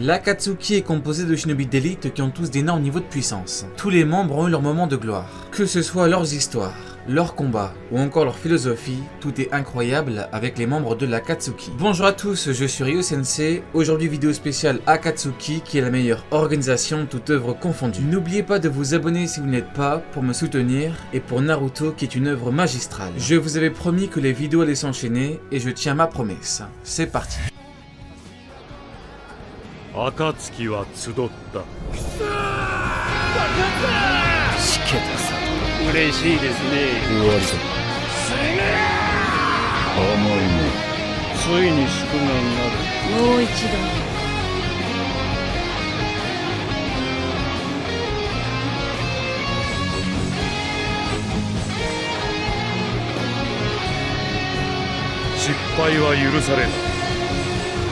L'Akatsuki est composé de shinobi d'élite qui ont tous d'énormes niveaux de puissance. Tous les membres ont eu leur moment de gloire. Que ce soit leurs histoires, leurs combats ou encore leur philosophie, tout est incroyable avec les membres de l'Akatsuki. Bonjour à tous, je suis Ryo Sensei. Aujourd'hui vidéo spéciale Akatsuki qui est la meilleure organisation toute œuvre confondue. N'oubliez pas de vous abonner si vous n'êtes pas pour me soutenir et pour Naruto qui est une œuvre magistrale. Je vous avais promis que les vidéos allaient s'enchaîner et je tiens ma promesse. C'est parti. 暁は集った。しけたさ。嬉しいですね。終わりだ。甘いね。ついに宿命になる。もう一度。失敗は許されない。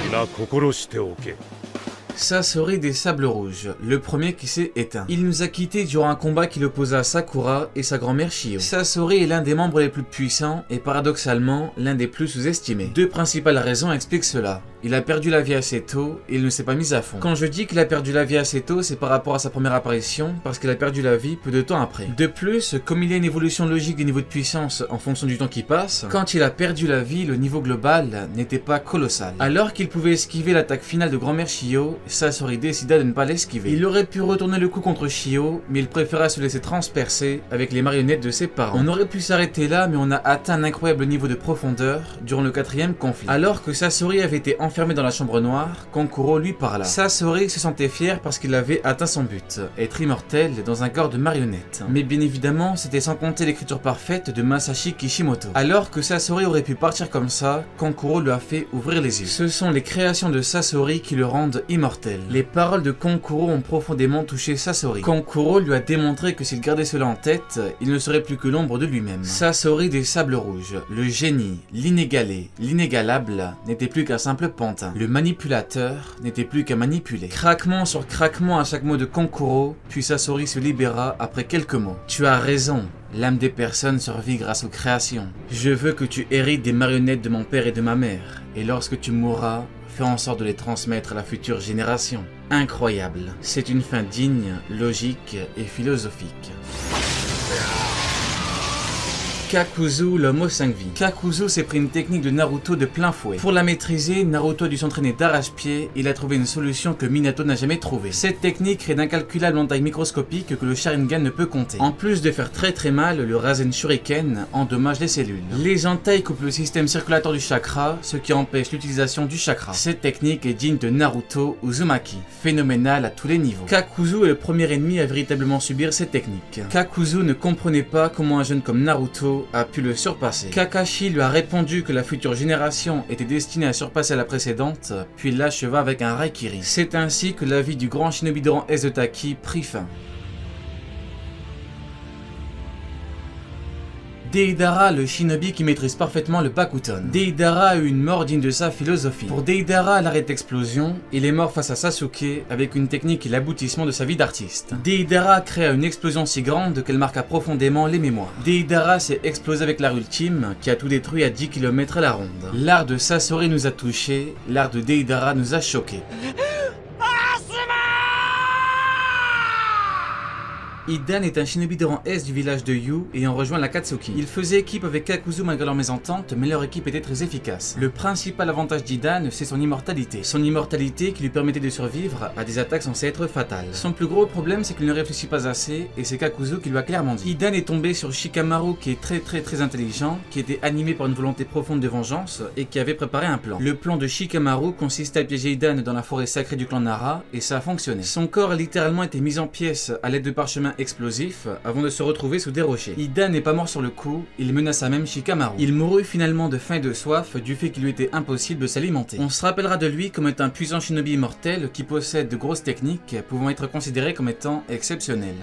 皆心しておけ。 Sasori des Sables Rouges, le premier qui s'est éteint. Il nous a quittés durant un combat qui l'opposa à Sakura et sa grand-mère Shio. Sasori est l'un des membres les plus puissants et paradoxalement l'un des plus sous-estimés. Deux principales raisons expliquent cela. Il a perdu la vie assez tôt et il ne s'est pas mis à fond. Quand je dis qu'il a perdu la vie assez tôt, c'est par rapport à sa première apparition, parce qu'il a perdu la vie peu de temps après. De plus, comme il y a une évolution logique des niveaux de puissance en fonction du temps qui passe, quand il a perdu la vie, le niveau global n'était pas colossal. Alors qu'il pouvait esquiver l'attaque finale de grand-mère Shio, Sasori décida de ne pas l'esquiver. Il aurait pu retourner le coup contre Shio, mais il préféra se laisser transpercer avec les marionnettes de ses parents. On aurait pu s'arrêter là, mais on a atteint un incroyable niveau de profondeur durant le 4e conflit. Alors que Sasori avait été enfermé dans la chambre noire, Kankuro lui parla. Sasori se sentait fier parce qu'il avait atteint son but, être immortel dans un corps de marionnettes. Mais bien évidemment, c'était sans compter l'écriture parfaite de Masashi Kishimoto. Alors que Sasori aurait pu partir comme ça, Kankuro lui a fait ouvrir les yeux. Ce sont les créations de Sasori qui le rendent immortel. Les paroles de Kankuro ont profondément touché Sasori. Kankuro lui a démontré que s'il gardait cela en tête, il ne serait plus que l'ombre de lui-même. Sasori des Sables Rouges, le génie, l'inégalé, l'inégalable, n'était plus qu'un simple pantin. Le manipulateur n'était plus qu'à manipuler. Craquement sur craquement à chaque mot de Kankuro, puis Sasori se libéra après quelques mots. Tu as raison. L'âme des personnes survit grâce aux créations. Je veux que tu hérites des marionnettes de mon père et de ma mère. Et lorsque tu mourras, fais en sorte de les transmettre à la future génération. Incroyable. C'est une fin digne, logique et philosophique. Kakuzu, l'homme aux 5 vies. Kakuzu s'est pris une technique de Naruto de plein fouet. Pour la maîtriser, Naruto a dû s'entraîner d'arrache-pied et il a trouvé une solution que Minato n'a jamais trouvée. Cette technique crée d'incalculables entailles microscopiques que le Sharingan ne peut compter. En plus de faire très mal, le Rasen Shuriken endommage les cellules. Les entailles coupent le système circulatoire du chakra, ce qui empêche l'utilisation du chakra. Cette technique est digne de Naruto Uzumaki, phénoménale à tous les niveaux. Kakuzu est le premier ennemi à véritablement subir cette technique. Kakuzu ne comprenait pas comment un jeune comme Naruto a pu le surpasser. Kakashi lui a répondu que la future génération était destinée à surpasser la précédente, puis l'acheva avec un Raikiri. C'est ainsi que la vie du grand shinobi de rang S de Taki prit fin. Deidara, le shinobi qui maîtrise parfaitement le Bakuton. Deidara a eu une mort digne de sa philosophie. Pour Deidara, à l'arrêt d'explosion, il est mort face à Sasuke avec une technique et l'aboutissement de sa vie d'artiste. Deidara créa une explosion si grande qu'elle marqua profondément les mémoires. Deidara s'est explosé avec l'art ultime qui a tout détruit à 10 km à la ronde. L'art de Sasori nous a touchés, l'art de Deidara nous a choqués. Hidan est un shinobi de rang S du village de Yu ayant rejoint l'Akatsuki. Il faisait équipe avec Kakuzu malgré leur mésentente, mais leur équipe était très efficace. Le principal avantage d'Hidan, c'est son immortalité. Son immortalité qui lui permettait de survivre à des attaques censées être fatales. Son plus gros problème, c'est qu'il ne réfléchit pas assez, et c'est Kakuzu qui lui a clairement dit. Hidan est tombé sur Shikamaru qui est très intelligent, qui était animé par une volonté profonde de vengeance, et qui avait préparé un plan. Le plan de Shikamaru consistait à piéger Hidan dans la forêt sacrée du clan Nara, et ça a fonctionné. Son corps a littéralement été mis en pièces à l'aide de parchemins explosif avant de se retrouver sous des rochers. Hidan n'est pas mort sur le coup, il menaça même Shikamaru. Il mourut finalement de faim et de soif du fait qu'il lui était impossible de s'alimenter. On se rappellera de lui comme étant un puissant shinobi immortel qui possède de grosses techniques pouvant être considérées comme étant exceptionnelles.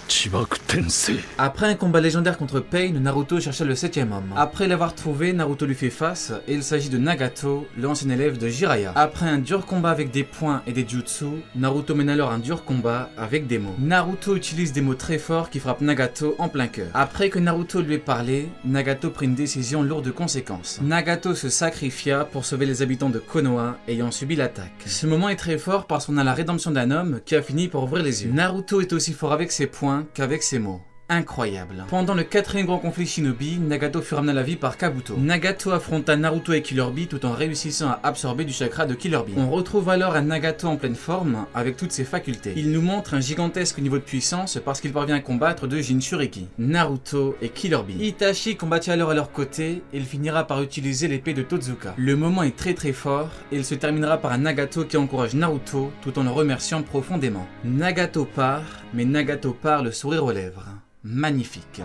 千葉天聖 Après un combat légendaire contre Pain, Naruto chercha le 7ème homme. Après l'avoir trouvé, Naruto lui fait face et il s'agit de Nagato, l'ancien élève de Jiraiya. Après un dur combat avec des poings et des jutsu, Naruto mène alors un dur combat avec des mots. Naruto utilise des mots très forts qui frappent Nagato en plein cœur. Après que Naruto lui ait parlé, Nagato prit une décision lourde de conséquences. Nagato se sacrifia pour sauver les habitants de Konoha ayant subi l'attaque. Ce moment est très fort parce qu'on a la rédemption d'un homme qui a fini par ouvrir les yeux. Naruto est aussi fort avec ses poings qu'avec ses mots. Incroyable. Pendant le 4ème grand conflit Shinobi, Nagato fut ramené à la vie par Kabuto. Nagato affronta Naruto et Killer Bee tout en réussissant à absorber du chakra de Killer Bee. On retrouve alors un Nagato en pleine forme avec toutes ses facultés. Il nous montre un gigantesque niveau de puissance parce qu'il parvient à combattre deux Jinchuriki, Naruto et Killer Bee. Itachi combattit alors à leur côté et il finira par utiliser l'épée de Totsuka. Le moment est très fort et il se terminera par un Nagato qui encourage Naruto tout en le remerciant profondément. Nagato part, mais Nagato part le sourire aux lèvres. Magnifique.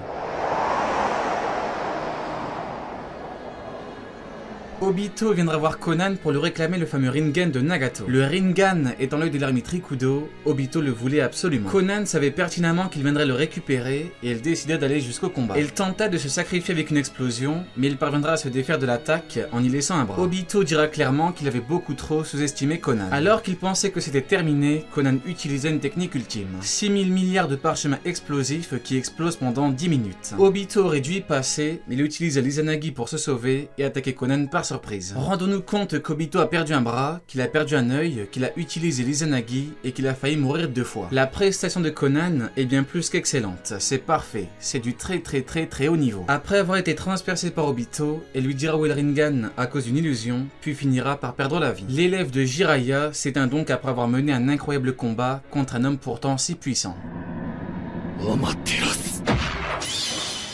Obito viendra voir Conan pour lui réclamer le fameux Rinnegan de Nagato. Le Rinnegan étant l'œil de l'ermite Rikudo, Obito le voulait absolument. Conan savait pertinemment qu'il viendrait le récupérer et il décida d'aller jusqu'au combat. Il tenta de se sacrifier avec une explosion, mais il parviendra à se défaire de l'attaque en y laissant un bras. Obito dira clairement qu'il avait beaucoup trop sous-estimé Conan. Alors qu'il pensait que c'était terminé, Conan utilisait une technique ultime. 6000 milliards de parchemins explosifs qui explosent pendant 10 minutes. Obito aurait dû y passer, mais il utilise l'Izanagi pour se sauver et attaquer Conan par surprise. Rendons-nous compte qu'Obito a perdu un bras, qu'il a perdu un œil, qu'il a utilisé l'Izanagi et qu'il a failli mourir 2 fois. La prestation de Conan est bien plus qu'excellente, c'est parfait, c'est du très haut niveau. Après avoir été transpercé par Obito, elle lui dira où est le Rinnegan à cause d'une illusion, puis finira par perdre la vie. L'élève de Jiraiya s'éteint donc après avoir mené un incroyable combat contre un homme pourtant si puissant. Amaterasu.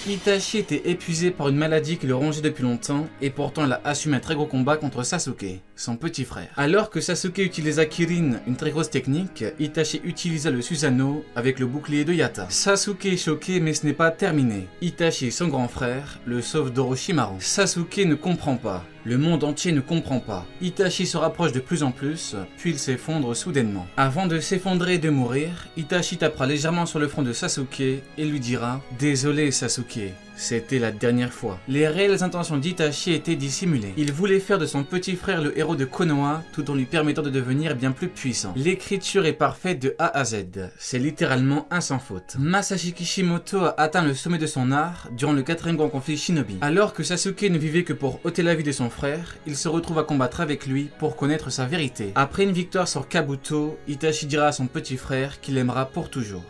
Itachi était épuisé par une maladie qui le rongeait depuis longtemps et pourtant il a assumé un très gros combat contre Sasuke, son petit frère. Alors que Sasuke utilisa Kirin, une très grosse technique, Itachi utilisa le Susanoo avec le bouclier de Yata. Sasuke est choqué mais ce n'est pas terminé. Itachi, son grand frère, le sauve d'Orochimaru. Sasuke ne comprend pas. Le monde entier ne comprend pas. Itachi se rapproche de plus en plus, puis il s'effondre soudainement. Avant de s'effondrer et de mourir, Itachi tapera légèrement sur le front de Sasuke et lui dira « Désolé Sasuke, c'était la dernière fois ». Les réelles intentions d'Itachi étaient dissimulées. Il voulait faire de son petit frère le héros de Konoha tout en lui permettant de devenir bien plus puissant. L'écriture est parfaite de A à Z, c'est littéralement un sans faute. Masashi Kishimoto a atteint le sommet de son art durant le 4ème grand conflit Shinobi. Alors que Sasuke ne vivait que pour ôter la vie de son frère, il se retrouve à combattre avec lui pour connaître sa vérité. Après une victoire sur Kabuto, Itachi dira à son petit frère qu'il l'aimera pour toujours.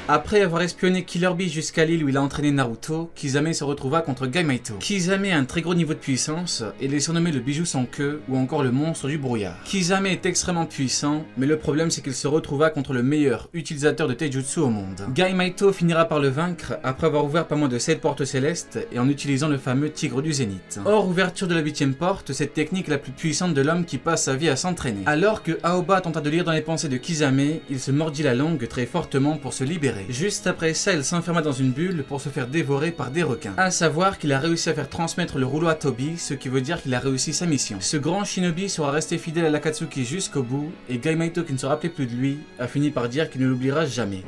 Après avoir espionné Killer Bee jusqu'à l'île où il a entraîné Naruto, Kisame se retrouva contre Gaimaito. Kisame a un très gros niveau de puissance et il est surnommé le bijou sans queue ou encore le monstre du brouillard. Kisame est extrêmement puissant, mais le problème c'est qu'il se retrouva contre le meilleur utilisateur de Taijutsu au monde. Gaimaito finira par le vaincre après avoir ouvert pas moins de 7 portes célestes et en utilisant le fameux tigre du zénith. Hors ouverture de la 8ème porte, cette technique est la plus puissante de l'homme qui passe sa vie à s'entraîner. Alors que Aoba tenta de lire dans les pensées de Kisame, il se mordit la langue très fortement pour se libérer. Juste après ça, il s'enferma dans une bulle pour se faire dévorer par des requins. A savoir qu'il a réussi à faire transmettre le rouleau à Toby, ce qui veut dire qu'il a réussi sa mission. Ce grand shinobi sera resté fidèle à l'Akatsuki jusqu'au bout, et Gaimaito, qui ne se rappelait plus de lui, a fini par dire qu'il ne l'oubliera jamais.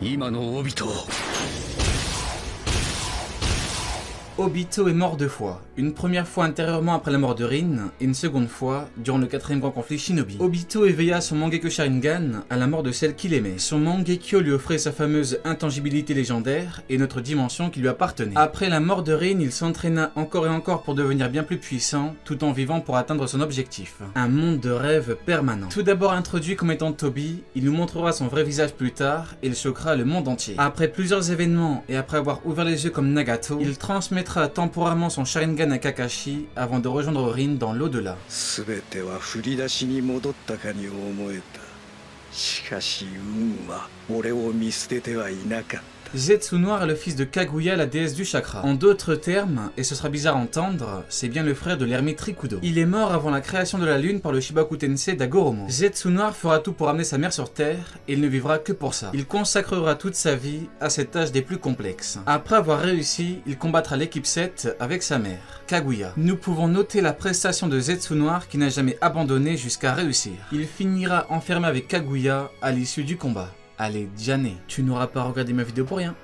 Obito est mort 2 fois, une première fois intérieurement après la mort de Rin, et une seconde fois durant le 4ème grand conflit Shinobi. Obito éveilla son Mangekyo Sharingan à la mort de celle qu'il aimait. Son Mangekyo lui offrait sa fameuse intangibilité légendaire et notre dimension qui lui appartenait. Après la mort de Rin, il s'entraîna encore et encore pour devenir bien plus puissant, tout en vivant pour atteindre son objectif. Un monde de rêve permanent. Tout d'abord introduit comme étant Toby, il nous montrera son vrai visage plus tard et il choquera le monde entier. Après plusieurs événements et après avoir ouvert les yeux comme Nagato, il transmettra temporairement son Sharingan à Kakashi avant de rejoindre Rin dans l'au-delà. Zetsu Noir est le fils de Kaguya, la déesse du chakra. En d'autres termes, et ce sera bizarre à entendre, c'est bien le frère de l'ermite Rikudo. Il est mort avant la création de la lune par le Shibaku Tensei d'Agoromo. Zetsu Noir fera tout pour amener sa mère sur Terre, et il ne vivra que pour ça. Il consacrera toute sa vie à cette tâche des plus complexes. Après avoir réussi, il combattra l'équipe 7 avec sa mère, Kaguya. Nous pouvons noter la prestation de Zetsu Noir qui n'a jamais abandonné jusqu'à réussir. Il finira enfermé avec Kaguya à l'issue du combat. Allez, Diane, tu n'auras pas regardé ma vidéo pour rien.